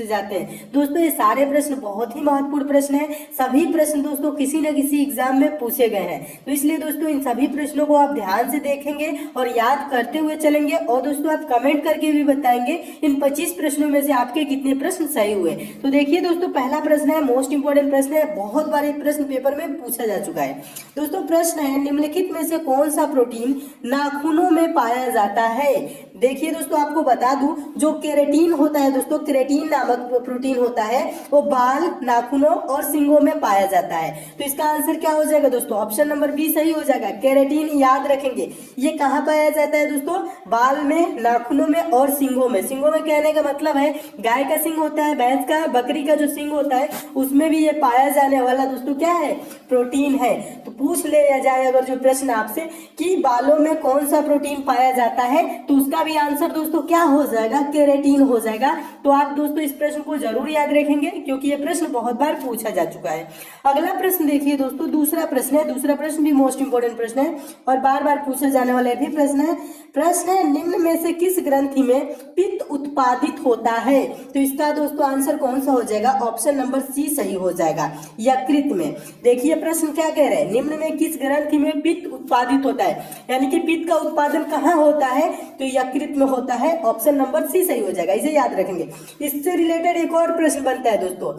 जाते हैं। दोस्तों ये सारे प्रश्न बहुत ही महत्वपूर्ण प्रश्न हैं। सभी प्रश्न दोस्तों किसी न किसी एग्जाम में पूछे गए हैं, तो इसलिए दोस्तों इन सभी प्रश्नों को आप ध्यान से देखेंगे और याद करते हुए चलेंगे। और दोस्तों आप कमेंट करके भी बताएंगे इन 25 प्रश्नों में से आपके कितने प्रश्न सही हुए। तो देखिए दोस्तों, पहला प्रश्न है, मोस्ट इंपोर्टेंट प्रश्न है, बहुत बार ये प्रश्न पेपर में पूछा जा चुका है। दोस्तों प्रश्न है, निम्नलिखित में से कौन सा प्रोटीन नाखूनों में पाया जाता है। देखिए दोस्तों, आपको बता दूं, जो केराटिन होता है दोस्तों, केराटिन नामक प्रोटीन होता है, वो बाल, नाखूनों और सींगों में पाया जाता है। तो इसका आंसर क्या हो जाएगा दोस्तों, ऑप्शन नंबर बी सही हो जाएगा। केराटिन याद रखेंगे, ये कहाँ पाया जाता है दोस्तों, बाल में, नाखूनों में और सींगों में। सींगों में कहने का मतलब है गाय का सींग होता है, भैंस का, बकरी का जो सींग होता है, उसमें भी ये पाया जाने वाला दोस्तों क्या है, प्रोटीन है। तो पूछ लिया जाए अगर जो प्रश्न आपसे कि बालों में कौन सा प्रोटीन पाया जाता है, तो उसका भी आंसर दोस्तों क्या हो जाएगा, केराटिन हो जाएगा। तो आप दोस्तों इस प्रश्न को जरूर याद रखेंगे क्योंकि ये प्रश्न बहुत बार पूछा जा चुका है। अगला प्रश्न देखिए दोस्तों, दूसरा प्रश्न है। दूसरा प्रश्न भी मोस्ट इंपोर्टेंट प्रश्न है और बार बार पूछे जाने वाला भी प्रश्न है। प्रश्न है, निम्न में से किस ग्रंथि में पित्त उत्पादित होता है। तो इसका दोस्तों आंसर कौन सा हो जाएगा, ऑप्शन नंबर सी सही हो जाएगा, यकृत में। देखिए प्रश्न क्या कह रहे हैं, निम्न में किस ग्रंथि में पित्त उत्पादित होता है, यानी कि पित्त का उत्पादन कहाँ होता है, तो यकृत में होता है। ऑप्शन नंबर सी सही हो जाएगा, इसे याद रखेंगे। इससे रिलेटेड एक और प्रश्न बनता है दोस्तों,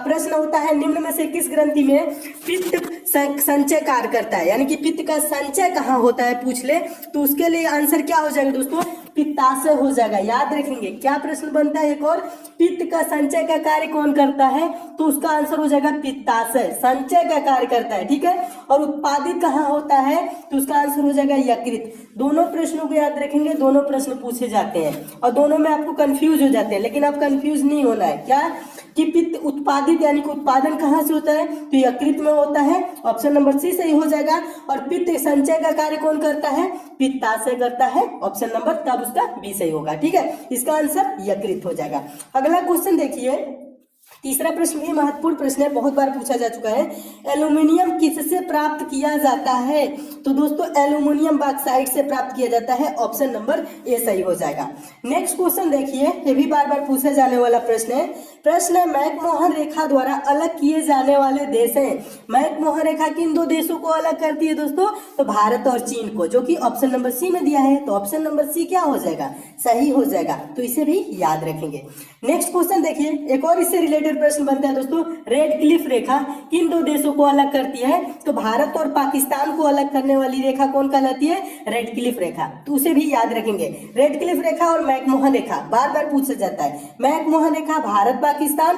प्रश्न होता है, निम्न में से किस ग्रंथि में पित्त संचय कार्य करता है, यानी कि पित्त का संचय कहाँ होता है पूछ ले, तो उसके लिए आंसर क्या हो जाएगा दोस्तों, पित्ताशय हो जाएगा। याद रखेंगे क्या प्रश्न बनता है एक और, पित्त का संचय का कार्य कौन करता है, तो उसका आंसर हो जाएगा पित्ताशय, संचय का कार्य करता है, ठीक है। और उत्पादित कहाँ होता है, तो उसका आंसर हो जाएगा यकृत। दोनों प्रश्नों को याद रखेंगे, दोनों प्रश्न पूछे जाते हैं और दोनों में आपको कंफ्यूज हो जाते हैं, लेकिन आप कंफ्यूज नहीं होना है। क्या कि पित्त उत्पादित यानी कि उत्पादन कहाँ से होता है, तो यकृत में होता है। ऑप्शन नंबर सी सही हो जाएगा। और पित्त संचय का कार्य कौन करता है, पित्ताशय करता है। ऑप्शन नंबर तब उसका बी सही होगा, ठीक है। इसका आंसर यकृत हो जाएगा। अगला क्वेश्चन देखिए, तीसरा प्रश्न भी महत्वपूर्ण प्रश्न है, बहुत बार पूछा जा चुका है। एल्यूमिनियम किससे प्राप्त किया जाता है, तो दोस्तों एल्यूमिनियम बॉक्साइट से प्राप्त किया जाता है। ऑप्शन नंबर ए सही हो जाएगा। नेक्स्ट क्वेश्चन देखिए, ये भी बार बार पूछा जाने वाला प्रश्न है। प्रश्न है, मैकमोहन रेखा द्वारा अलग किए जाने वाले देश हैं। मैकमोहन रेखा किन दो देशों को अलग करती है दोस्तों, तो भारत और चीन को, जो कि ऑप्शन नंबर सी में दिया है। तो ऑप्शन नंबर सी क्या हो जाएगा, सही हो जाएगा। तो इसे भी याद रखेंगे। नेक्स्ट क्वेश्चन देखिए, एक और इससे रिलेटेड प्रश्न बनता है दोस्तों, रेड क्लिफ रेखा किन दो देशों को अलग करती है, तो भारत और पाकिस्तान को अलग करने वाली रेखा कौन कहलाती है, रेड क्लिफ रेखा। तो उसे भी याद रखेंगे। रेड क्लिफ रेखा और मैकमोहन रेखा बार बार पूछा जाता है। मैकमोहन रेखा भारत पाकिस्तान,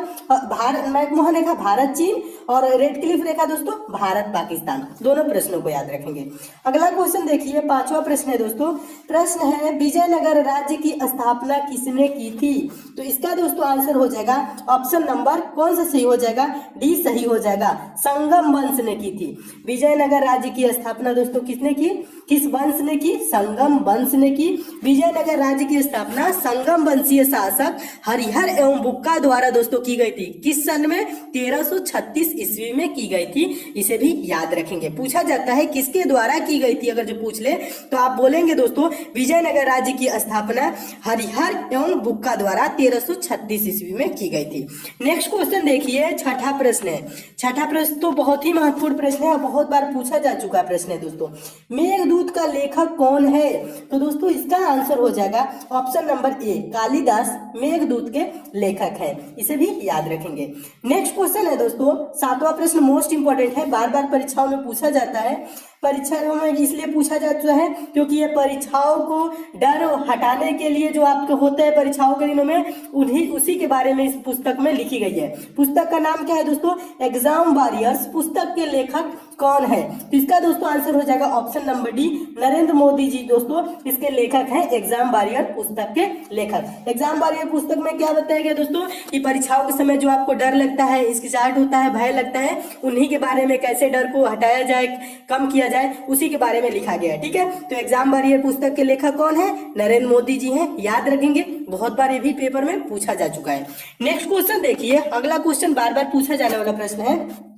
मैकमोहन रेखा भारत चीन और रेड क्लिफ रेखा दोस्तों भारत पाकिस्तान। दोनों प्रश्नों को याद रखेंगे। अगला क्वेश्चन देखिए, पांचवा प्रश्न है दोस्तों। प्रश्न है, विजयनगर राज्य की स्थापना किसने की थी, तो इसका दोस्तों आंसर हो जाएगा ऑप्शन नंबर कौन सा सही हो जाएगा, डी सही हो जाएगा, संगम वंश ने की थी। विजयनगर राज्य की स्थापना दोस्तों किसने की, किस वंश ने की, संगम वंश ने की। विजयनगर राज्य की स्थापना संगम वंशीय शासक हरिहर एवं बुक्का द्वारा दोस्तों की गई थी। किस सन में, 1336 ईस्वी में की गई थी। इसे भी याद रखेंगे। पूछा जाता है किसके द्वारा की गई थी, अगर जो पूछ ले तो आप बोलेंगे दोस्तों विजयनगर राज्य की स्थापना हरिहर एवं बुक्का द्वारा 1336 ईस्वी में की गई थी। नेक्स्ट क्वेश्चन देखिए, छठा प्रश्न है। छठा प्रश्न तो बहुत ही महत्वपूर्ण प्रश्न है, बहुत बार पूछा जा चुका प्रश्न है दोस्तों। मेघदूत का लेखक कौन है, तो दोस्तों इसका आंसर हो जाएगा ऑप्शन नंबर ए, कालिदास मेघदूत के लेखक है। इसे भी याद रखेंगे। नेक्स्ट क्वेश्चन है दोस्तों, सातवां प्रश्न मोस्ट इंपोर्टेंट है, बार बार परीक्षाओं में पूछा जाता है। परीक्षाओं में इसलिए पूछा जाता है क्योंकि ये परीक्षाओं को डर हटाने के लिए जो आपके होते हैं परीक्षाओं के दिनों में, उसी के बारे में इस पुस्तक में लिखी गई है। पुस्तक का नाम क्या है दोस्तों, एग्जाम वॉरियर्स। पुस्तक के लेखक कौन है, तो इसका दोस्तों आंसर हो जाएगा option number D, Narendra Modi ji दोस्तों इसके लेखक हैं। एग्जाम वॉरियर पुस्तक के लेखक। एग्जाम वॉरियर पुस्तक में क्या बताया गया दोस्तों, कि परीक्षाओं के समय जो आपको डर लगता है, हिचकिचाहट होता है, भय लगता है, उन्हीं के बारे में कैसे डर को हटाया जाए, कम किया जाए, उसी के बारे में लिखा गया है, ठीक है। तो एग्जाम वॉरियर पुस्तक के लेखक कौन है, नरेंद्र मोदी जी हैं। याद रखेंगे, बहुत बार ये भी पेपर में पूछा जा चुका है। नेक्स्ट क्वेश्चन देखिए, अगला क्वेश्चन बार बार पूछा जाने वाला प्रश्न है।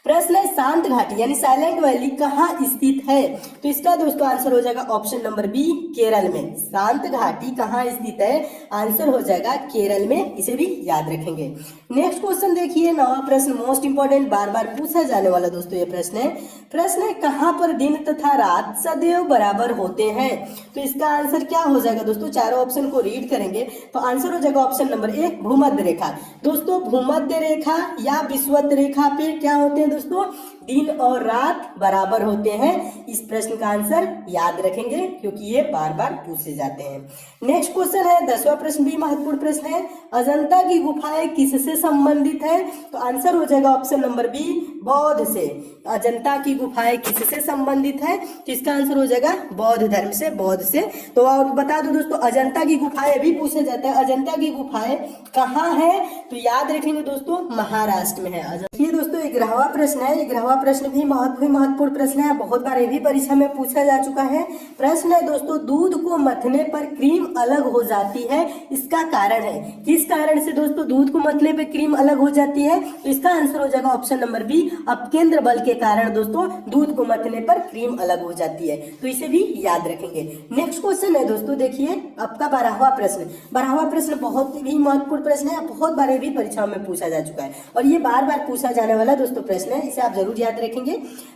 प्रश्न है शांत घाटी यानी साइलेंट वैली कहाँ स्थित है? तो इसका दोस्तों आंसर हो जाएगा ऑप्शन नंबर बी, केरल में। शांत घाटी कहाँ स्थित है? आंसर हो जाएगा केरल में, इसे भी याद रखेंगे। नेक्स्ट क्वेश्चन देखिए, नवा प्रश्न मोस्ट इंपोर्टेंट, बार बार पूछा जाने वाला दोस्तों ये प्रश्न है। प्रश्न है कहाँ पर दिन तथा रात सदैव बराबर होते हैं? तो इसका आंसर क्या हो जाएगा दोस्तों? चारों ऑप्शन को रीड करेंगे तो आंसर हो जाएगा ऑप्शन नंबर ए, भूमध्य रेखा। दोस्तों भूमध्य रेखा या विषुवत रेखा पे क्या होते हैं दोस्तों? दिन और रात बराबर होते हैं। इस प्रश्न का आंसर याद रखेंगे क्योंकि ये बार बार पूछे जाते हैं। नेक्स्ट क्वेश्चन है 10वां प्रश्न भी महत्वपूर्ण प्रश्न है, अजंता की गुफाएं किससे संबंधित है? तो आंसर हो जाएगा ऑप्शन नंबर बी, बौद्ध से। अजंता की गुफाएं किससे संबंधित है? तो इसका आंसर हो जाएगा बौद्ध धर्म से, बौद्ध से। तो बता दो दोस्तों, अजंता की गुफाएं भी पूछा जाता है, अजंता की गुफाएं कहाँ है? तो याद रखेंगे दोस्तों, महाराष्ट्र में है। ये दोस्तों 11वां प्रश्न है, 11वां प्रश्न भी महत्वपूर्ण प्रश्न है, बहुत बार ये भी परीक्षा में पूछा जा चुका है। प्रश्न है दोस्तों, दूध को मथने पर क्रीम अलग हो जाती है, इसका कारण है? किस कारण से दोस्तों दूध को मथने पर क्रीम अलग हो जाती है? तो इसका आंसर हो जाएगा ऑप्शन नंबर बी, अपकेंद्र बल के कारण दोस्तों दूध को मथने पर क्रीम अलग हो जाती है। तो इसे भी याद रखेंगे। नेक्स्ट क्वेश्चन है दोस्तों, देखिए आपका 12वां प्रश्न। 12वां प्रश्न बहुत ही महत्वपूर्ण प्रश्न है, बहुत बार भी परीक्षाओं में पूछा जा चुका है और ये बार बार पूछा जाने वाला दोस्तों प्रश्न है, इसे आप जरूर याद रखेंगे।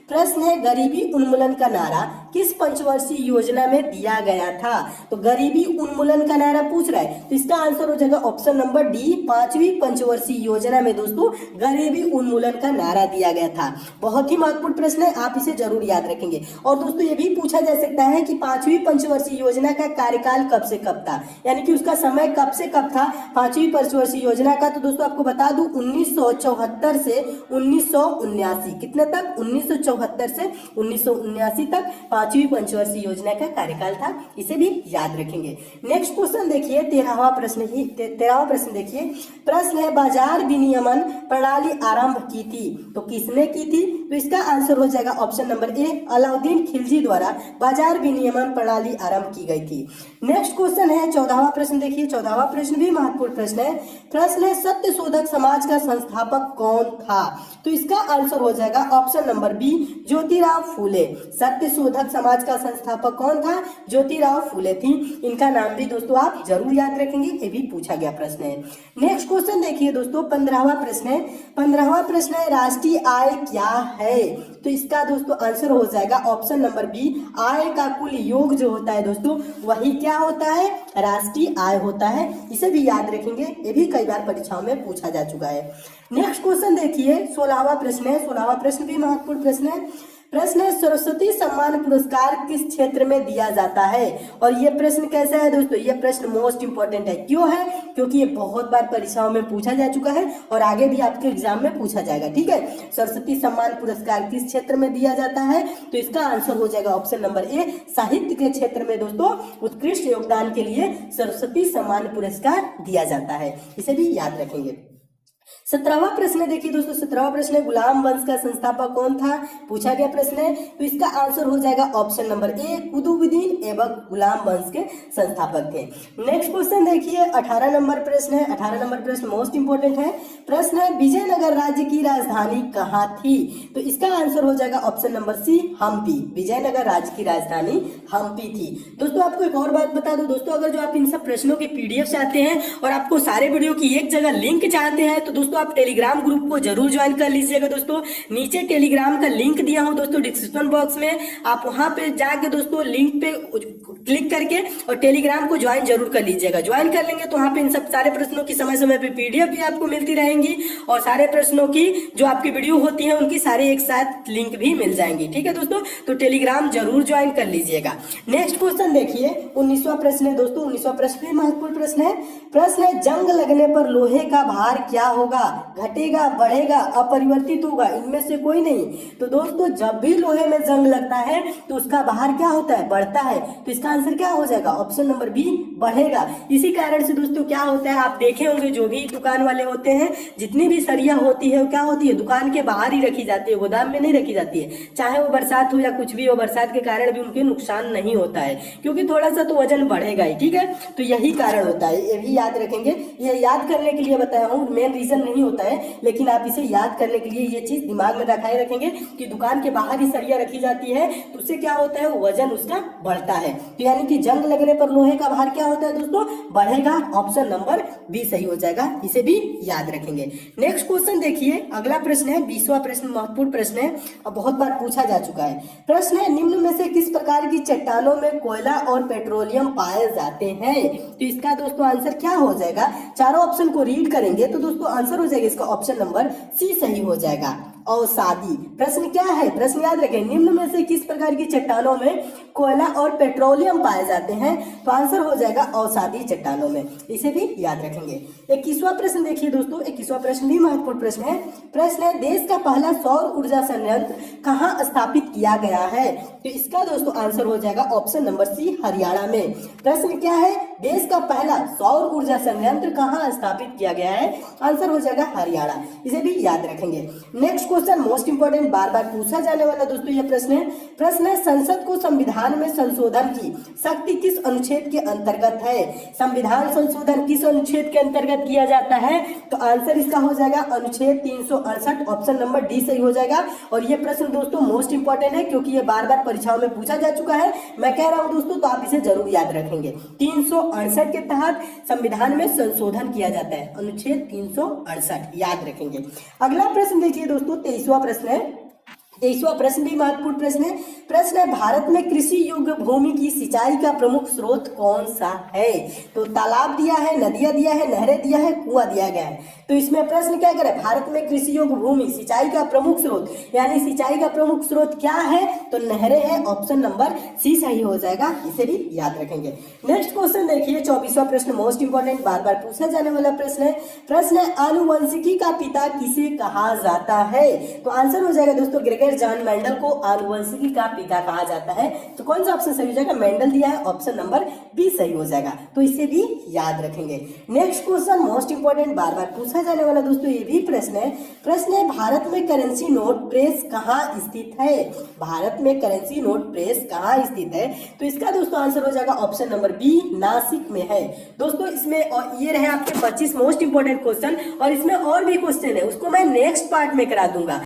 प्रश्न है गरीबी उन्मूलन का नारा किस पंचवर्षीय योजना में दिया गया था? तो गरीबी उन्मूलन का नारा पूछ रहा है, तो इसका आंसर हो जाएगा ऑप्शन नंबर डी, 5वीं पंचवर्षीय योजना में दोस्तों गरीबी उन्मूलन का नारा दिया गया था। बहुत ही महत्वपूर्ण प्रश्न है, आप इसे जरूर याद रखेंगे। और दोस्तों ये भी पूछा जा सकता है कि 5वीं पंचवर्षीय योजना का कार्यकाल कब से कब था, यानी कि उसका समय कब से कब था 5वीं पंचवर्षीय योजना का? तो दोस्तों आपको बता दूं 1974 से 1979, कितने तक? 1974 से 1979 तक 5वीं पंचवर्षीय योजना का कार्यकाल था, इसे भी याद रखेंगे। नेक्स्ट क्वेश्चन देखिए, 13वां प्रश्न देखिए। प्रश्न है बाजार विनियमन प्रणाली आरंभ की थी, तो किसने की थी? तो इसका आंसर हो जाएगा ऑप्शन नंबर ए, अलाउद्दीन खिलजी द्वारा बाजार विनियमन प्रणाली आरंभ की गई थी। नेक्स्ट क्वेश्चन है 14वां प्रश्न देखिए, 14वां प्रश्न भी महत्वपूर्ण प्रश्न है। प्रश्न है सत्यशोधक समाज का संस्थापक कौन था? तो इसका आंसर हो जाएगा option number B, Jyotirao Phule. Satyashodhak Samaj का संस्थापक कौन था? ज्योतिराव फूले थी। इनका नाम भी दोस्तों आप जरूर याद रखेंगे, ये भी पूछा गया प्रश्न है। नेक्स्ट क्वेश्चन देखिए दोस्तों, 15वां प्रश्न है। 15वां प्रश्न है राष्ट्रीय आय क्या है? तो इसका दोस्तों आंसर हो जाएगा ऑप्शन नंबर बी, आय का कुल योग जो होता है दोस्तों वही क्या होता है? राष्ट्रीय आय होता है, इसे भी याद रखेंगे, ये भी कई बार परीक्षाओं में पूछा जा चुका है। नेक्स्ट क्वेश्चन देखिए, 16वां प्रश्न है। 16वां प्रश्न भी महत्वपूर्ण प्रश्न है। प्रश्न है सरस्वती सम्मान पुरस्कार किस क्षेत्र में दिया जाता है? और ये प्रश्न कैसा है दोस्तों? ये प्रश्न मोस्ट इंपोर्टेंट है। क्यों है? क्योंकि ये बहुत बार परीक्षाओं में पूछा जा चुका है और आगे भी आपके एग्जाम में पूछा जाएगा। ठीक है, सरस्वती सम्मान पुरस्कार किस क्षेत्र में दिया जाता है? तो इसका आंसर हो जाएगा ऑप्शन नंबर ए, साहित्य के क्षेत्र में दोस्तों उत्कृष्ट योगदान के लिए सरस्वती सम्मान पुरस्कार दिया जाता है, इसे भी याद रखेंगे। 17वां प्रश्न देखिए दोस्तों, 17वां प्रश्न है गुलाम वंश का संस्थापक कौन था? पूछा गया प्रश्न है, तो इसका आंसर हो जाएगा option number A, Qutubuddin Aibak गुलाम वंश के संस्थापक थे। नेक्स्ट क्वेश्चन देखिए, 18 नंबर प्रश्न है। 18 नंबर प्रश्न मोस्ट इंपोर्टेंट है। प्रश्न है विजयनगर राज्य की राजधानी कहाँ थी? तो इसका आंसर हो जाएगा option number C, Hampi. Vijayanagara राज्य की राजधानी हम्पी थी। दोस्तों आपको एक और बात बता दूं दोस्तों, अगर जो आप इन सब प्रश्नों की पीडीएफ चाहते हैं और आपको सारे वीडियो की एक जगह लिंक चाहते हैं तो दोस्तों आप टेलीग्राम ग्रुप को जरूर ज्वाइन कर लीजिएगा। दोस्तों नीचे टेलीग्राम का लिंक दिया हूं दोस्तों डिस्क्रिप्शन बॉक्स में, आप वहां पे जाके दोस्तों लिंक पे क्लिक करके और टेलीग्राम को ज्वाइन जरूर कर लीजिएगा। ज्वाइन कर लेंगे तो वहां पे इन सब सारे प्रश्नों की समय समय पे पीडीएफ भी आपको मिलती रहेंगी और सारे प्रश्नों की जो आपकी वीडियो होती है उनकी सारे एक साथ लिंक भी मिल जाएंगी। ठीक है दोस्तों, तो टेलीग्राम जरूर ज्वाइन कर लीजिएगा। नेक्स्ट क्वेश्चन देखिए, 19वां प्रश्न है दोस्तों। 19वां प्रश्न भी महत्वपूर्ण प्रश्न है। प्रश्न है जंग लगने पर लोहे का भार क्या होगा? घटेगा, बढ़ेगा, अपरिवर्तित होगा, इनमें से कोई नहीं। तो दोस्तों जब भी लोहे में जंग लगता है तो उसका भार क्या होता है? बढ़ता है। तो इसका आंसर क्या हो जाएगा? ऑप्शन नंबर बी, बढ़ेगा। इसी कारण से दोस्तों क्या होता है, आप देखे होंगे जो भी दुकान वाले होते हैं, जितनी भी सरिया होती है वो क्या होती है? दुकान के बाहर ही रखी जाती है, गोदाम में नहीं रखी जाती है। चाहे वो बरसात हो या कुछ भी हो, बरसात के कारण भी उनके नुकसान नहीं होता है क्योंकि थोड़ा सा तो वजन बढ़ेगा ही। ठीक है, तो यही कारण होता है, ये भी याद रखेंगे। ये याद करने के लिए बताया हूँ, मेन रीजन नहीं नहीं होता है, लेकिन आप इसे याद करने के लिए ये चीज दिमाग में रखाए रखेंगे कि दुकान के बाहर ही सरिया रखी जाती है, तो उससे क्या होता है, वजन उसका बढ़ता है। तो यानी कि जंग लगने पर लोहे का भार क्या होता है दोस्तों, बढ़ेगा। ऑप्शन नंबर बी सही हो जाएगा, इसे भी याद रखेंगे। नेक्स्ट क्वेश्चन देखिए, अगला प्रश्न है 20वां प्रश्न, महत्वपूर्ण प्रश्न है, अब बहुत बार पूछा जा चुका है। प्रश्न है, निम्न में से किस प्रकार की चट्टानों में कोयला और पेट्रोलियम पाए जाते हैं? तो इसका दोस्तों आंसर क्या हो जाएगा, चारों ऑप्शन को रीड करेंगे तो दोस्तों आंसर हो जाएगा इसका ऑप्शन नंबर सी सही हो जाएगा, अवसादी। प्रश्न क्या है, प्रश्न याद रखें, निम्न में से किस प्रकार की चट्टानों में कोयला और पेट्रोलियम पाए जाते हैं? तो आंसर हो जाएगा अवसादी चट्टानों में, इसे भी याद रखेंगे। 21वां प्रश्न देखिए दोस्तों, 21वां प्रश्न भी महत्वपूर्ण प्रश्न है। प्रश्न है, देश का पहला सौर ऊर्जा संयंत्र कहाँ स्थापित किया गया है? तो इसका दोस्तों आंसर हो जाएगा ऑप्शन नंबर सी, हरियाणा में। प्रश्न क्या है, देश का पहला सौर ऊर्जा संयंत्र कहाँ स्थापित किया गया है? आंसर हो जाएगा हरियाणा, इसे भी याद रखेंगे। नेक्स्ट क्वेश्चन मोस्ट इंपोर्टेंट, बार बार पूछा जाने वाला दोस्तों यह प्रश्न है। प्रश्न है, संसद को संविधान में संशोधन की शक्ति किस अनुच्छेद के अंतर्गत है? संविधान संशोधन किस अनुच्छेद के अंतर्गत किया जाता है? तो आंसर इसका हो जाएगा अनुच्छेद 368, ऑप्शन नंबर डी सही हो जाएगा। और ये प्रश्न दोस्तों मोस्ट इंपोर्टेंट है, क्योंकि ये बार बार परीक्षाओं में पूछा जा चुका है, मैं कह रहा हूं दोस्तों, तो आप इसे जरूर याद रखेंगे। 368 के तहत संविधान में संशोधन किया जाता है, अनुच्छेद 368 याद रखेंगे। अगला प्रश्न देखिए दोस्तों, 23वां प्रश्न है। 23वां प्रश्न भी महत्वपूर्ण प्रश्न है। प्रश्न है, भारत में कृषि योग्य भूमि की सिंचाई का प्रमुख स्रोत कौन सा है? तो तालाब दिया है, नदियां दिया है, नहरें दिया है, कुआं दिया गया है। तो इसमें प्रश्न क्या करे, भारत में कृषि योग्य भूमि सिंचाई का प्रमुख स्रोत, यानी सिंचाई का प्रमुख स्रोत क्या है? तो नहरें हैं, ऑप्शन नंबर सी सही हो जाएगा, इसे भी याद रखेंगे। नेक्स्ट क्वेश्चन देखिए, 24वां प्रश्न मोस्ट इंपोर्टेंट, बार बार पूछा जाने वाला प्रश्न है। प्रश्न है, आनुवंशिकी का पिता किसे कहा जाता है? तो आंसर हो जाएगा दोस्तों, ग्रेगर जॉन मेंडल को आनुवंशिकी का पिता कहा जाता है। तो कौन सा ऑप्शन सही हो जाएगा, मेंडल दिया है, ऑप्शन नंबर बी सही हो जाएगा, तो इसे भी याद रखेंगे। नेक्स्ट क्वेश्चन मोस्ट इंपोर्टेंट, बार बार पूछा जाने वाला दोस्तों ये भी प्रश्न है। प्रश्न है, भारत में करेंसी नोट प्रेस कहाँ स्थित है? भारत में करेंसी नोट प्रेस कहाँ स्थित है? तो इसका दोस्तों आंसर हो जाएगा ऑप्शन नंबर बी, नासिक में है। दोस्तों इसमें और ये रहे आपके 25 मोस्ट इंपोर्टेंट क्वेश्चन, और इसमें और भी क्वेश्चन है, उसको मैं नेक्स्ट पार्ट में करा दूंगा।